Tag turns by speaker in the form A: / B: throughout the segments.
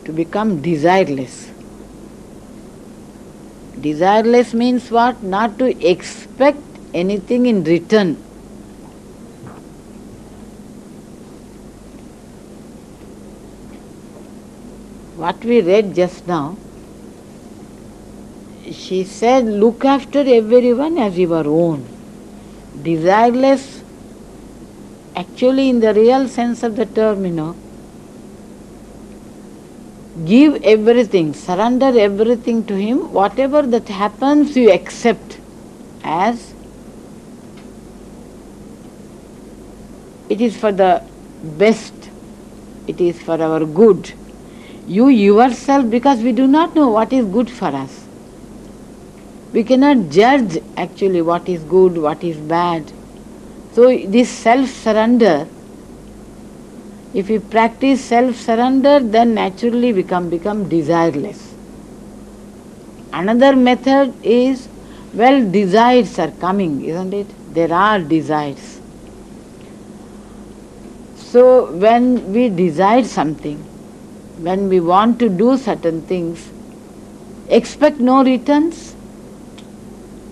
A: to become desireless. Desireless means what? Not to expect anything in return. What we read just now, she said, look after everyone as your own. Desireless, actually in the real sense of the term, give everything, surrender everything to Him. Whatever that happens, you accept as it is for the best, it is for our good. You yourself, because we do not know what is good for us. We cannot judge actually what is good, what is bad. So this self-surrender, if we practice self-surrender, then naturally we become desireless. Another method is, desires are coming, isn't it? There are desires. So when we desire something, when we want to do certain things, expect no returns.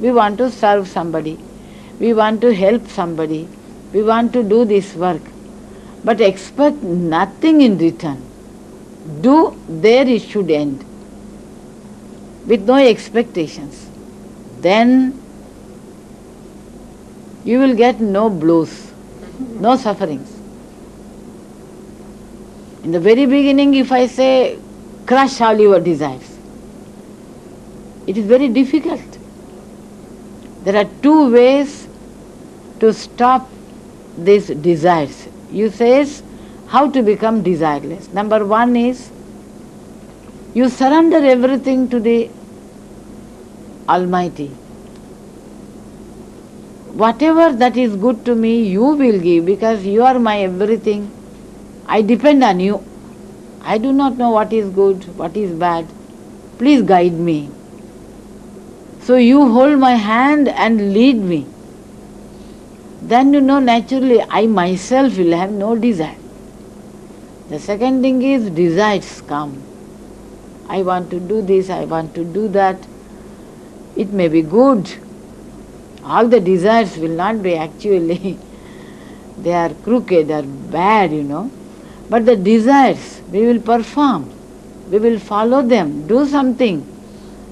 A: We want to serve somebody, we want to help somebody, we want to do this work, but expect nothing in return. Do, there it should end, with no expectations. Then you will get no blows, no sufferings. In the very beginning, if I say, crush all your desires, it is very difficult. There are two ways to stop these desires. You says, how to become desireless. Number one is, you surrender everything to the Almighty. Whatever that is good to me, you will give, because you are my everything. I depend on you. I do not know what is good, what is bad. Please guide me. So you hold my hand and lead me. Then naturally I myself will have no desire. The second thing is, desires come. I want to do this, I want to do that. It may be good. All the desires will not be actually, they are crooked, they are bad, But the desires, we will perform. We will follow them, do something.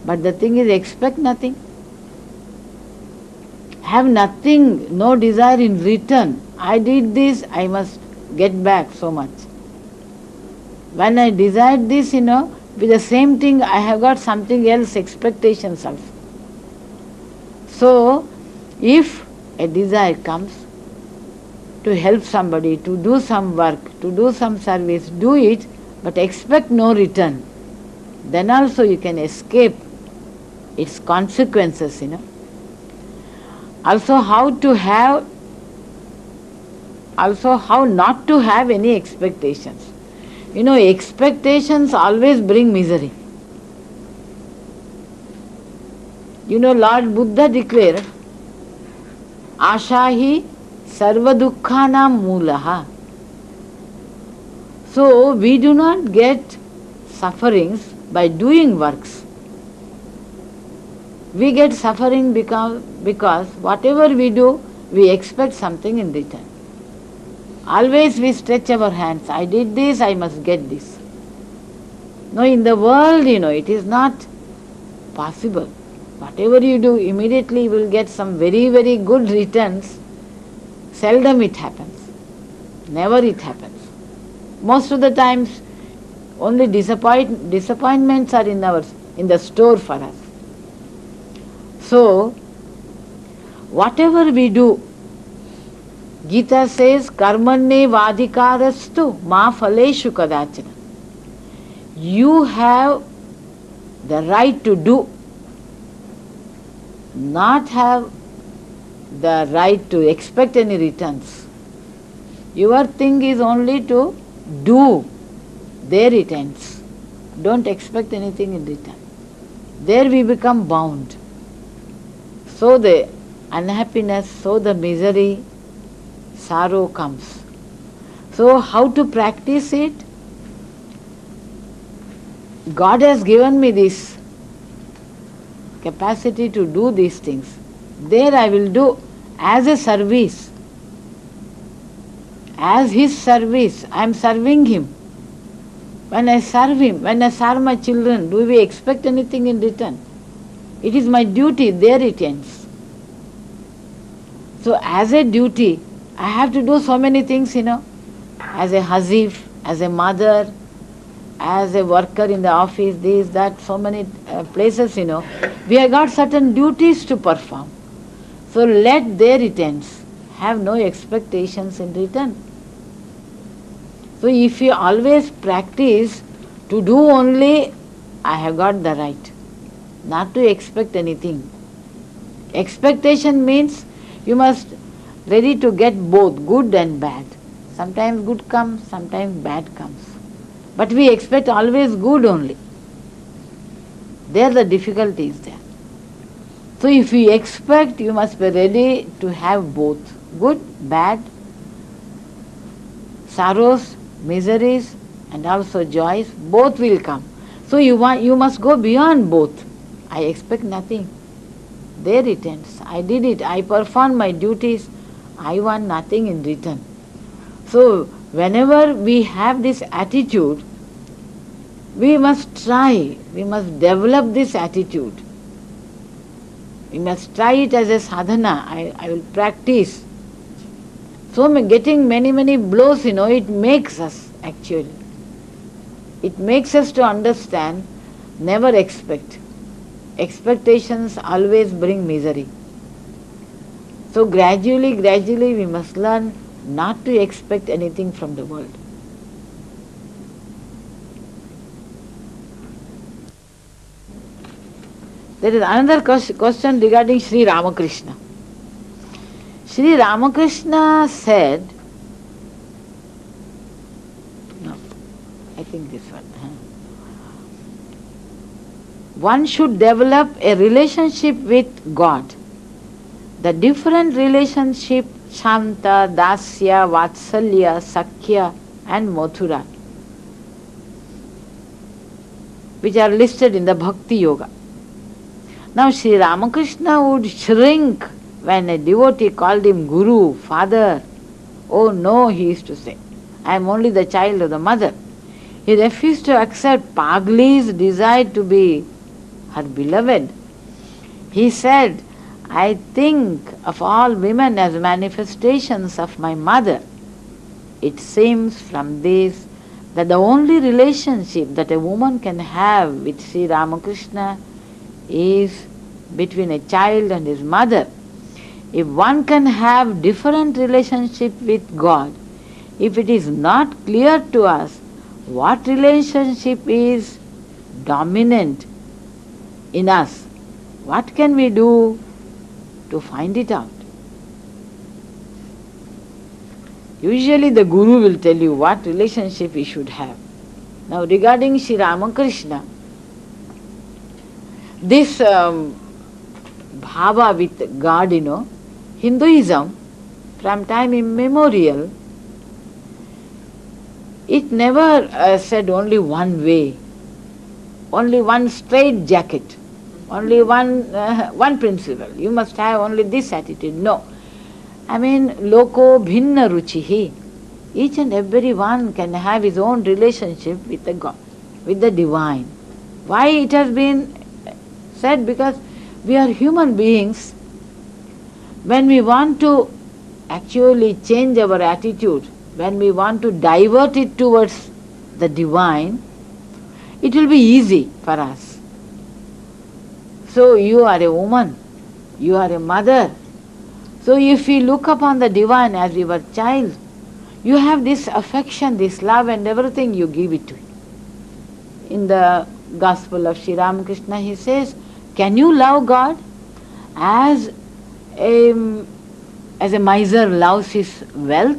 A: But the thing is, expect nothing. Have nothing, no desire in return. I did this, I must get back so much. When I desired this, with the same thing I have got something else, expectations also. So, if a desire comes to help somebody, to do some work, to do some service, do it, but expect no return. Then also you can escape its consequences, Also how not to have any expectations. Expectations always bring misery. Lord Buddha declared, Ashahi sarva dukkhanam mulaha. So we do not get sufferings by doing works. We get suffering because whatever we do, we expect something in return. Always we stretch our hands. I did this, I must get this. No, in the world, it is not possible. Whatever you do, immediately you will get some very, very good returns. Seldom it happens. Never it happens. Most of the times, only disappointments are in the store for us. So, whatever we do, Gita says, karmanne vadhikarastu ma phaleshu kadachana. You have the right to do, not have the right to expect any returns. Your thing is only to do. There it ends. Don't expect anything in return. There we become bound. So the unhappiness, so the misery, sorrow comes. So how to practice it? God has given me this capacity to do these things. There I will do as a service. As His service, I am serving Him. When I serve Him, when I serve my children, do we expect anything in return? It is my duty, there it ends. So as a duty, I have to do so many things, as a hazif, as a mother, as a worker in the office, this, that, so many places, we have got certain duties to perform. So let there it ends. Have no expectations in return. So if you always practice to do only, I have got the right, not to expect anything. Expectation means you must ready to get both good and bad. Sometimes good comes, sometimes bad comes. But we expect always good only. There the difficulty is there. So if you expect, you must be ready to have both. Good, bad, sorrows, miseries and also joys, both will come. So you must go beyond both. I expect nothing. There it ends. I did it. I performed my duties. I want nothing in return. So whenever we have this attitude, we must try, we must develop this attitude. We must try it as a sadhana. I will practice. So getting many blows, it makes us actually. It makes us to understand, never expect. Expectations always bring misery. So gradually we must learn not to expect anything from the world. There is another question regarding Sri Ramakrishna. Sri Ramakrishna said, no, I think this one. One should develop a relationship with God. The different relationship, Shanta, Dasya, Vatsalya, Sakhya and Mathura, which are listed in the Bhakti Yoga. Now Sri Ramakrishna would shrink when a devotee called him Guru, Father. Oh no, he used to say, I am only the child of the mother. He refused to accept Pagli's desire to be her beloved. He said, I think of all women as manifestations of my mother. It seems from this that the only relationship that a woman can have with Sri Ramakrishna is between a child and his mother. If one can have different relationship with God, if it is not clear to us what relationship is dominant in us, what can we do to find it out? Usually the Guru will tell you what relationship we should have. Now regarding Sri Ramakrishna, this bhava with God, Hinduism, from time immemorial, it never said only one way, only one straight jacket, only one principle. You must have only this attitude. No. I mean, loko bhinna ruchihi. Each and every one can have his own relationship with the God, with the divine. Why it has been said? Because we are human beings. When we want to actually change our attitude, when we want to divert it towards the divine, it will be easy for us. So you are a woman, you are a mother. So if we look upon the divine as your child, you have this affection, this love and everything, you give it to him. In the Gospel of Sri Ramakrishna, he says, can you love God as a miser loves his wealth,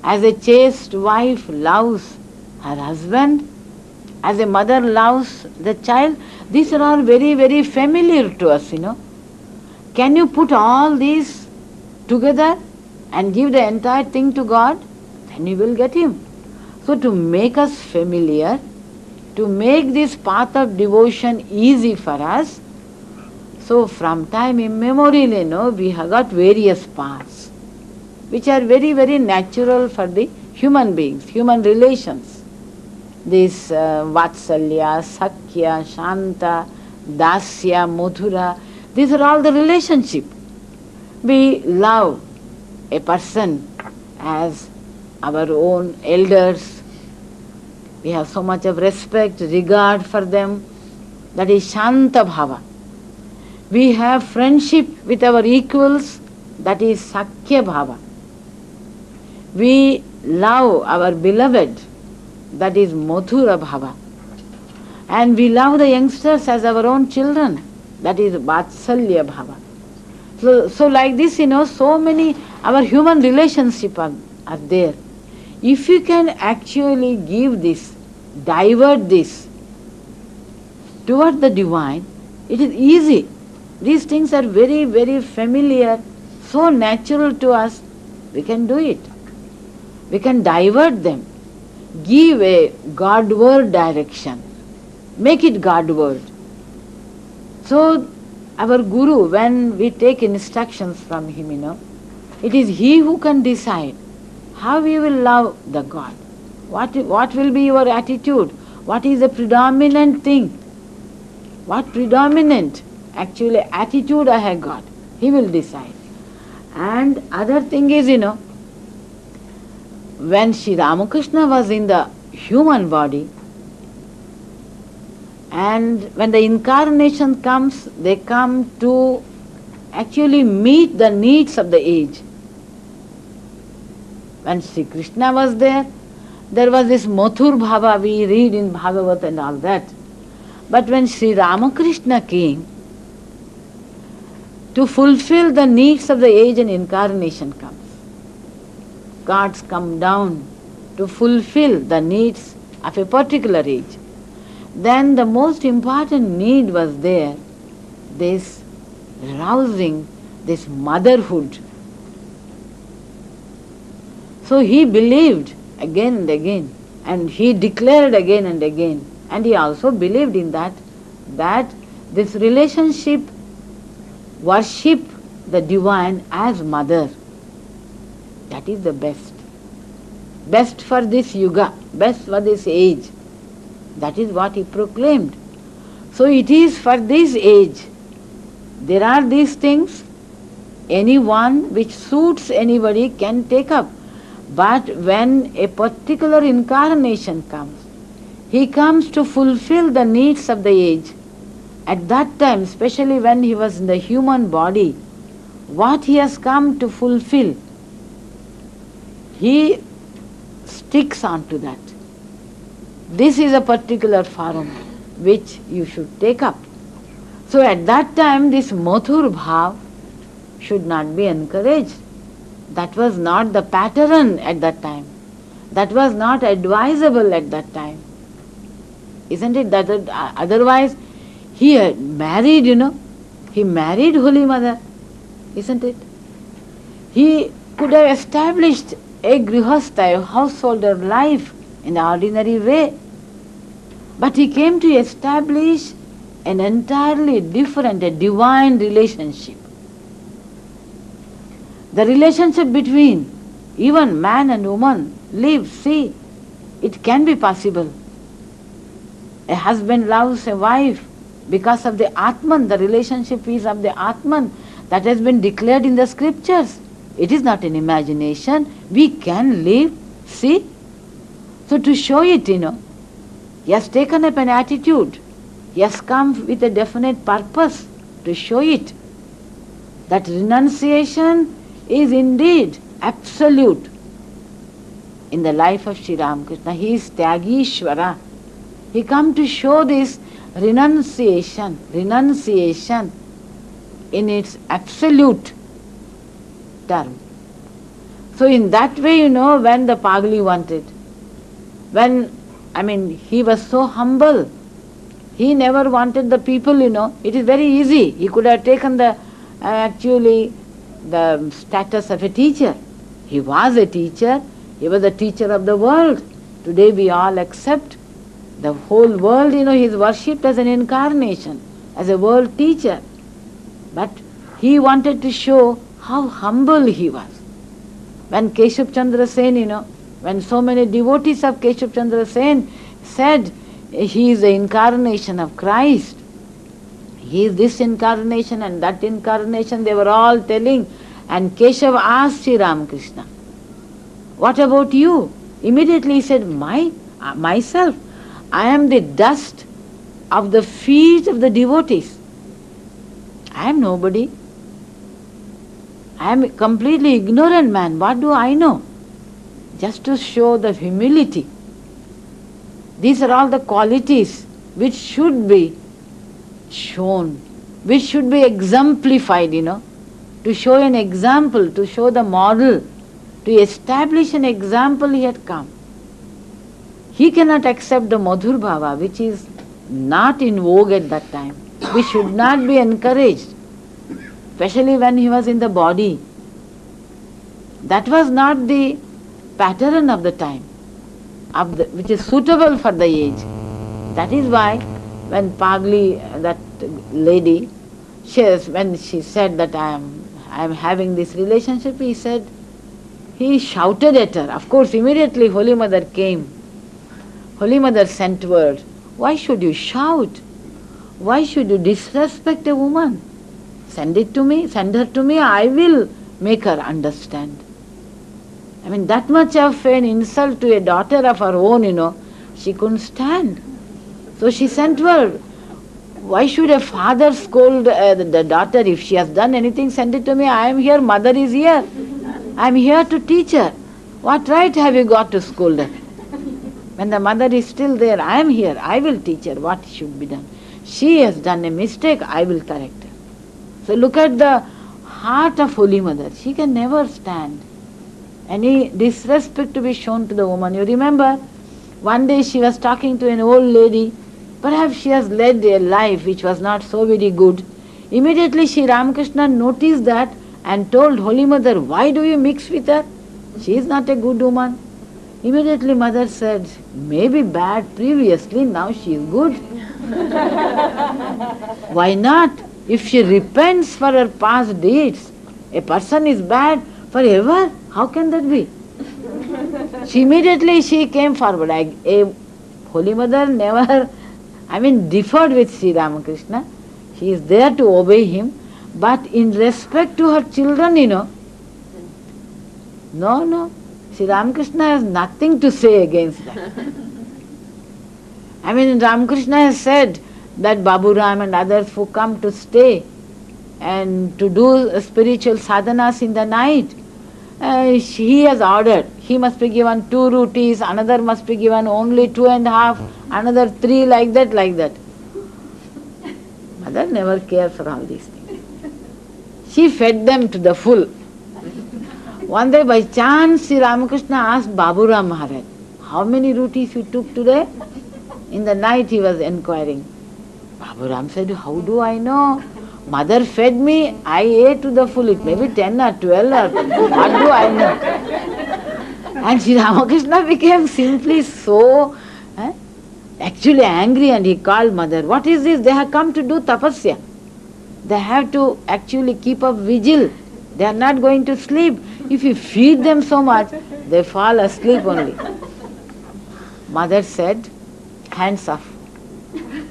A: as a chaste wife loves her husband, as a mother loves the child? These are all very familiar to us, Can you put all these together and give the entire thing to God? Then you will get Him. So to make us familiar, to make this path of devotion easy for us. So from time immemorial, we have got various paths, which are very, very natural for the human beings, human relations. This Vatsalya, Sakya, Shanta, Dasya, Madhura, these are all the relationship. We love a person as our own elders. We have so much of respect, regard for them. That is Shanta Bhava. We have friendship with our equals. That is Sakya Bhava. We love our beloved. That is Madhura Bhava. And we love the youngsters as our own children. That is Vatsalya Bhava. So like this, so many, our human relationships are there. If you can actually give this, divert this toward the divine, it is easy. These things are very, very familiar, so natural to us. We can do it. We can divert them. Give a Godward direction. Make it Godward. So our Guru, when we take instructions from him, it is he who can decide how you will love the God. What will be your attitude? What is the predominant thing? What predominant actually attitude I have got? He will decide. And other thing is, when Sri Ramakrishna was in the human body, and when the incarnation comes, they come to actually meet the needs of the age. When Sri Krishna was there was this Mathur Bhava we read in Bhagavat and all that. But when Sri Ramakrishna came, to fulfill the needs of the age, and incarnation comes. Gods come down to fulfill the needs of a particular age. Then the most important need was there, this rousing, this motherhood. So he believed again and again, and he declared again and again, and he also believed in that this relationship, worship the divine as mother. That is the best. Best for this yuga, best for this age. That is what he proclaimed. So it is for this age. There are these things, anyone which suits anybody can take up. But when a particular incarnation comes, he comes to fulfill the needs of the age. At that time, especially when he was in the human body, what he has come to fulfill, he sticks on to that. This is a particular form which you should take up. So at that time, this Mathur Bhav should not be encouraged. That was not the pattern at that time. That was not advisable at that time. Isn't it? That otherwise, he had married, he married Holy Mother. Isn't it? He could have established a grihastha, a householder life in the ordinary way. But he came to establish an entirely different, a divine relationship. The relationship between even man and woman, live, see, it can be possible. A husband loves a wife because of the Atman, the relationship is of the Atman that has been declared in the scriptures. It is not an imagination. We can live, see. So to show it, he has taken up an attitude. He has come with a definite purpose to show it. That renunciation is indeed absolute in the life of Sri Ramakrishna. He is Tyagishwara. He come to show this renunciation in its absolute term. So in that way, when the Pagli wanted, he was so humble. He never wanted the people, it is very easy. He could have taken the status of a teacher. He was a teacher. He was the teacher of the world. Today we all accept The whole world, he is worshipped as an incarnation, as a world teacher. But he wanted to show how humble he was. When Keshav Chandra Sen, when so many devotees of Keshav Chandra Sen said he is the incarnation of Christ, he is this incarnation and that incarnation, they were all telling. And Keshav asked Sri Ramakrishna, what about you? Immediately he said, myself, I am the dust of the feet of the devotees. I am nobody. I am a completely ignorant man. What do I know? Just to show the humility. These are all the qualities which should be shown, which should be exemplified, to show an example, to show the model, to establish an example. He had come. He cannot accept the Madhur Bhava, which is not in vogue at that time, which should not be encouraged, especially when he was in the body. That was not the pattern of the time, which is suitable for the age. That is why when Pagli, that lady, when she said that I am having this relationship, he shouted at her. Of course, immediately Holy Mother came. Holy Mother sent word, why should you shout? Why should you disrespect a woman? Send her to me, I will make her understand. That much of an insult to a daughter of her own, she couldn't stand. So she sent word, why should a father scold the daughter? If she has done anything, send it to me. I am here, mother is here. I am here to teach her. What right have you got to scold her? When the mother is still there, I am here, I will teach her what should be done. She has done a mistake, I will correct her. So look at the heart of Holy Mother. She can never stand any disrespect to be shown to the woman. You remember, one day she was talking to an old lady. Perhaps she has led a life which was not so very good. Immediately Sri Ramakrishna noticed that and told Holy Mother, why do you mix with her? She is not a good woman. Immediately Mother said, maybe bad previously, now she is good. Why not? If she repents for her past deeds, a person is bad forever. How can that be? She came forward. Holy Mother never, differed with Sri Ramakrishna. She is there to obey him. But in respect to her children, no. Sri Ramakrishna has nothing to say against that. Ramakrishna has said that Babu Ram and others who come to stay and to do spiritual sadhanas in the night, he has ordered, he must be given 2 rupees, another must be given only 2.5, another 3, like that. Mother never cared for all these things. She fed them to the full. One day by chance Sri Ramakrishna asked Babu Ram Maharaj, how many rupees you took today? In the night he was inquiring. Babu Ram said, how do I know? Mother fed me, I ate to the full. It may be 10 or 12 or what do I know? And Sri Ramakrishna became simply so actually angry, and he called Mother. What is this? They have come to do tapasya. They have to actually keep up vigil. They are not going to sleep. If you feed them so much, they fall asleep only. Mother said, hands off.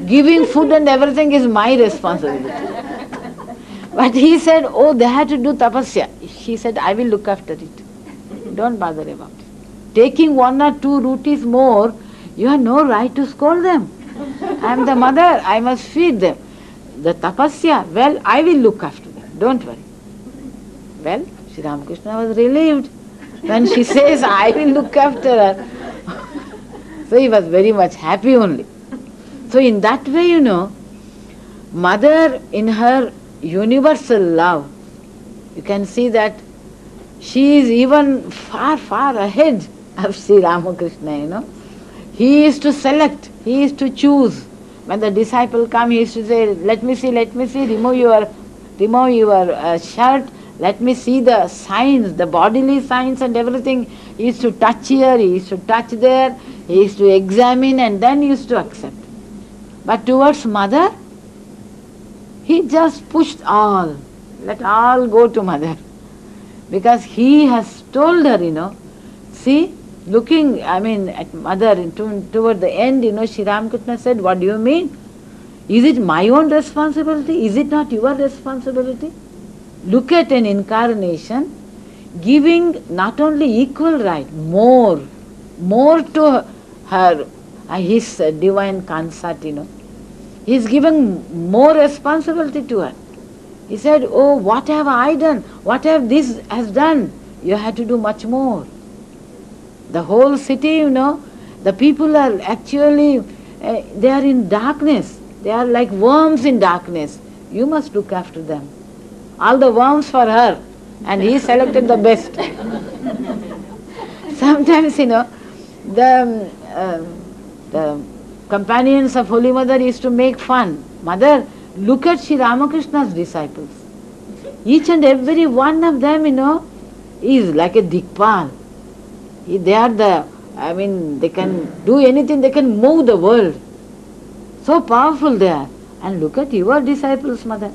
A: Giving food and everything is my responsibility. But he said, oh, they had to do tapasya. She said, I will look after it. Don't bother about it. Taking 1 or 2 rupees more, you have no right to scold them. I am the mother, I must feed them. The tapasya, well, I will look after them. Don't worry. Well, Sri Ramakrishna was relieved when she says, I will look after her. So he was very much happy only. So in that way, Mother in her universal love, you can see that she is even far, far ahead of Sri Ramakrishna, He is to select, he is to choose. When the disciple comes, he is to say, let me see, remove your shirt, let me see the signs, the bodily signs and everything. He is to touch here, he is to touch there, He used to examine and then used to accept. But towards mother, he just pushed all. Let all go to mother. Because he has told her, see, looking, at mother toward the end, Sri Ramakrishna said, what do you mean? Is it my own responsibility? Is it not your responsibility? Look at an incarnation giving not only equal right, more to her, his divine consort, He is giving more responsibility to her. He said, oh, what have I done? What have this has done? You have to do much more. The whole city, the people are actually, they are in darkness. They are like worms in darkness. You must look after them. All the worms for her. And he selected the best. Sometimes, the companions of Holy Mother used to make fun. Mother, look at Sri Ramakrishna's disciples. Each and every one of them, is like a Dikpal. They are they can do anything, they can move the world. So powerful they are. And look at your disciples, Mother.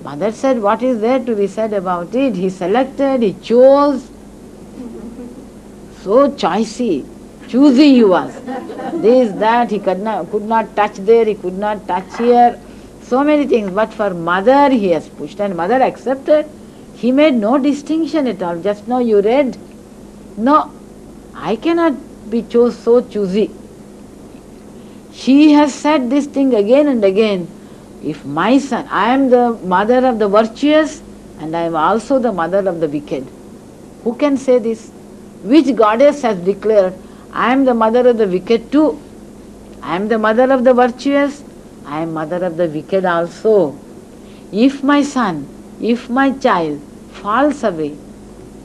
A: Mother said, what is there to be said about it? He selected, he chose. So choosy he was. This, that, he could not touch there, he could not touch here. So many things. But for mother he has pushed and mother accepted. He made no distinction at all. Just now you read. No, I cannot be so choosy. She has said this thing again and again. If my son, I am the mother of the virtuous and I am also the mother of the wicked. Who can say this? Which goddess has declared, I am the mother of the wicked too. I am the mother of the virtuous, I am mother of the wicked also. If my son, if my child falls away,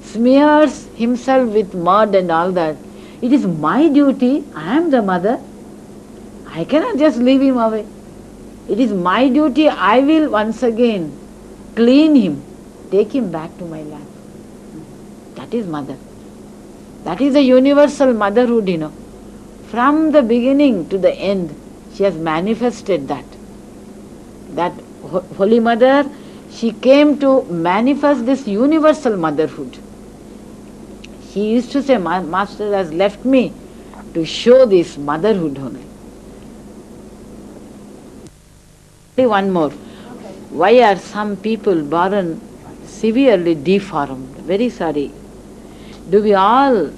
A: smears himself with mud and all that, it is my duty, I am the mother. I cannot just leave him away. It is my duty, I will once again clean him, take him back to my lap. That is mother. That is the universal motherhood, From the beginning to the end, she has manifested that. That Holy Mother, she came to manifest this universal motherhood. She used to say, my Master has left me to show this motherhood only. One more. Why are some people born severely deformed? Very sorry. Do we all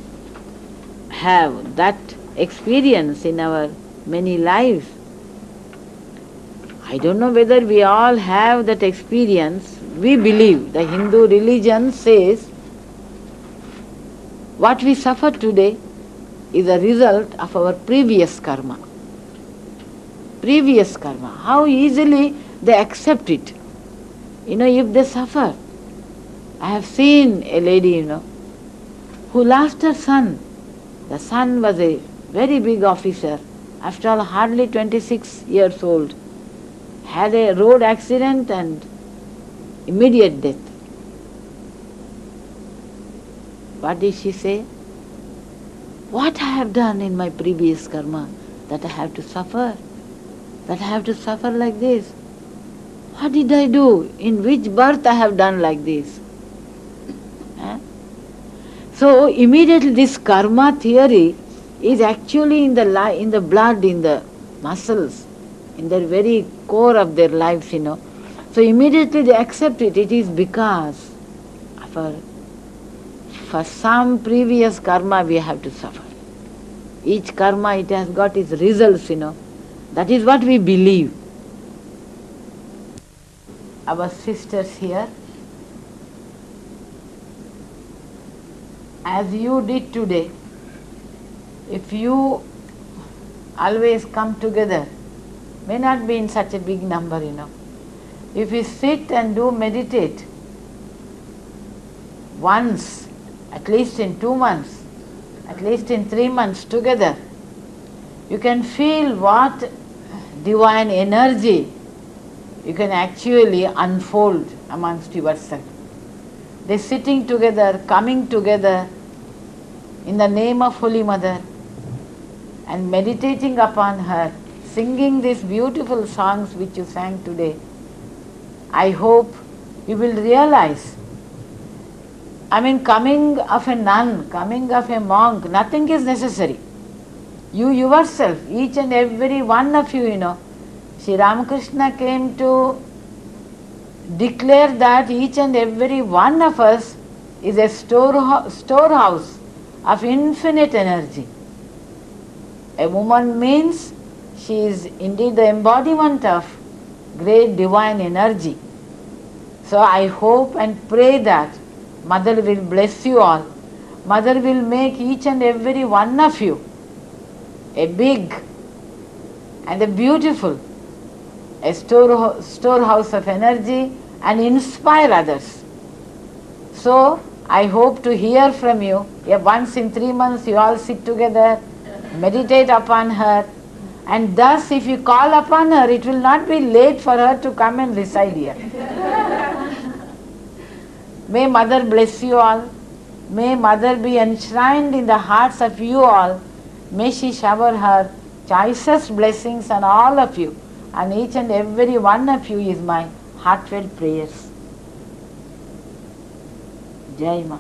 A: have that experience in our many lives? I don't know whether we all have that experience. We believe, the Hindu religion says, what we suffer today is a result of our previous karma. Previous karma. How easily they accept it. If they suffer. I have seen a lady, who lost her son. The son was a very big officer. After all, hardly 26 years old. Had a road accident and immediate death. What did she say? What I have done in my previous karma that I have to suffer? That I have to suffer like this? What did I do? In which birth I have done like this? So immediately this karma theory is actually in the blood, in the muscles, in the very core of their lives, So immediately they accept it. It is because for some previous karma we have to suffer. Each karma, it has got its results, That is what we believe. Our sisters here, as you did today, if you always come together, may not be in such a big number, If we sit and do meditate once, at least in 2 months, at least in 3 months together, you can feel what divine energy you can actually unfold amongst yourself. They're sitting together, coming together in the name of Holy Mother, and meditating upon her, singing these beautiful songs which you sang today, I hope you will realize, coming of a nun, coming of a monk, nothing is necessary. You yourself, each and every one of you, Sri Ramakrishna came to declare that each and every one of us is a storehouse of infinite energy. A woman means she is indeed the embodiment of great divine energy. So I hope and pray that Mother will bless you all. Mother will make each and every one of you a big and a beautiful, a storehouse of energy, and inspire others. So I hope to hear from you. Once in 3 months you all sit together, meditate upon her, and thus if you call upon her, it will not be late for her to come and reside here. May Mother bless you all. May Mother be enshrined in the hearts of you all. May she shower her choicest blessings on all of you, and each and every one of you is my heartfelt prayers. Jai Ma.